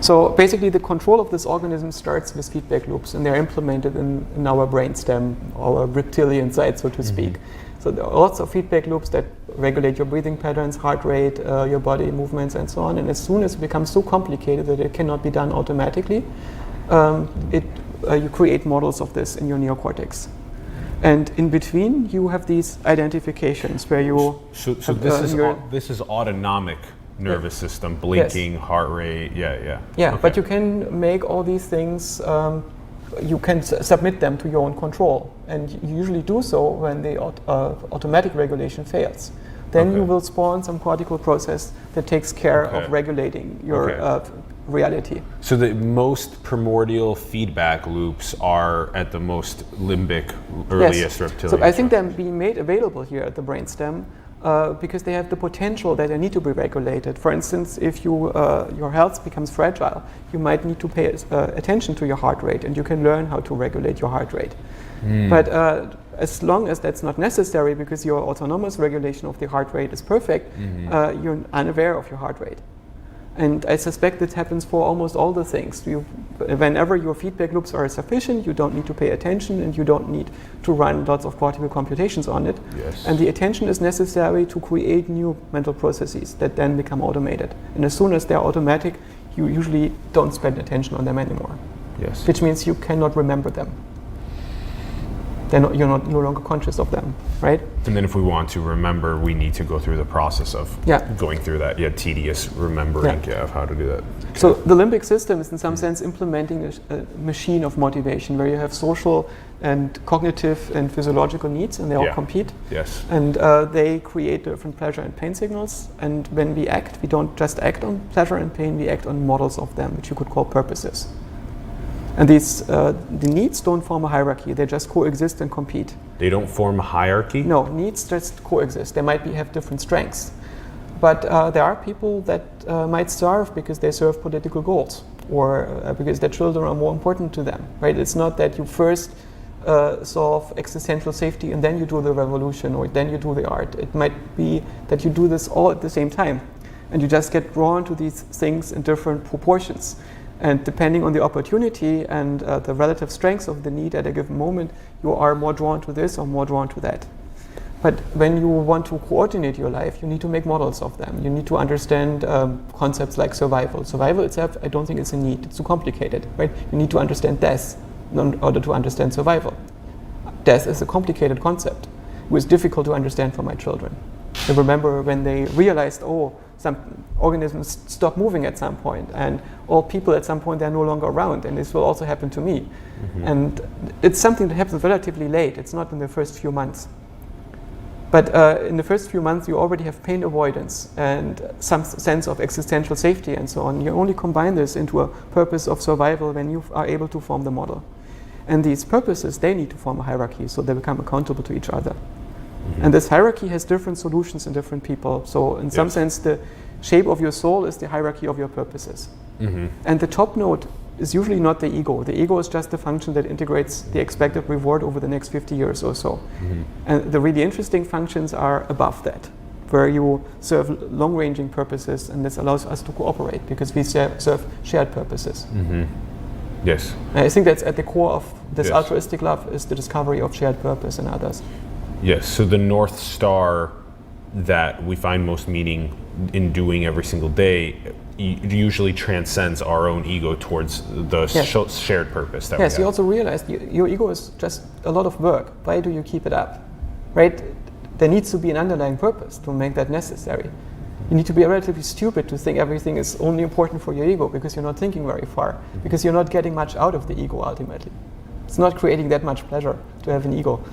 So basically the control of this organism starts with feedback loops, and they're implemented in our brainstem, our reptilian side, so to speak. So there are lots of feedback loops that regulate your breathing patterns, heart rate, your body movements, and so on. And as soon as it becomes so complicated that it cannot be done automatically, you create models of this in your neocortex. And in between, you have these identifications where you... So this is autonomic nervous system, blinking, heart rate, Yeah, okay. But you can make all these things, you can submit them to your own control. And you usually do so when the automatic regulation fails. Then you will spawn some cortical process that takes care of regulating your reality. So the most primordial feedback loops are at the most limbic, earliest reptilian. So I think they're being made available here at the brainstem because they have the potential that they need to be regulated. For instance, if your health becomes fragile, you might need to pay attention to your heart rate, and you can learn how to regulate your heart rate. But as long as that's not necessary, because your autonomous regulation of the heart rate is perfect, you're unaware of your heart rate. And I suspect that happens for almost all the things. Whenever your feedback loops are sufficient, you don't need to pay attention, and you don't need to run lots of cortical computations on it. Yes. And the attention is necessary to create new mental processes that then become automated. And as soon as they're automatic, you usually don't spend attention on them anymore. Yes. Which means you cannot remember them. You're no longer conscious of them, right? And then if we want to remember, we need to go through the process of going through that tedious remembering of how to do that. Okay. So the limbic system is in some sense implementing a machine of motivation where you have social and cognitive and physiological needs, and they all compete. Yes. And they create different pleasure and pain signals. And when we act, we don't just act on pleasure and pain, we act on models of them, which you could call purposes. And these the needs don't form a hierarchy; they just coexist and compete. They don't form a hierarchy? No, needs just coexist. They might have different strengths, but there are people that might starve because they serve political goals, or because their children are more important to them. Right? It's not that you first solve existential safety and then you do the revolution, or then you do the art. It might be that you do this all at the same time, and you just get drawn to these things in different proportions. And depending on the opportunity and the relative strengths of the need at a given moment, you are more drawn to this or more drawn to that. But when you want to coordinate your life, you need to make models of them. You need to understand concepts like survival. Survival itself, I don't think it's a need. It's too complicated, right? You need to understand death in order to understand survival. Death is a complicated concept. It was difficult to understand for my children. I remember when they realized, some organisms stop moving at some point, and all people at some point they're no longer around, and this will also happen to me. And it's something that happens relatively late. It's not in the first few months. But in the first few months, you already have pain avoidance and some sense of existential safety and so on. You only combine this into a purpose of survival when you are able to form the model. And these purposes, they need to form a hierarchy, so they become accountable to each other. And this hierarchy has different solutions in different people. So in some sense, the shape of your soul is the hierarchy of your purposes. And the top node is usually not the ego. The ego is just a function that integrates the expected reward over the next 50 years or so. And the really interesting functions are above that, where you serve long-ranging purposes, and this allows us to cooperate because we serve shared purposes. Yes. And I think that's at the core of this altruistic love, is the discovery of shared purpose in others. Yes, so the North Star that we find most meaning in doing every single day usually transcends our own ego towards the shared purpose that we have. Yes, you also realize your ego is just a lot of work. Why do you keep it up? Right? There needs to be an underlying purpose to make that necessary. You need to be relatively stupid to think everything is only important for your ego, because you're not thinking very far, because you're not getting much out of the ego ultimately. It's not creating that much pleasure to have an ego.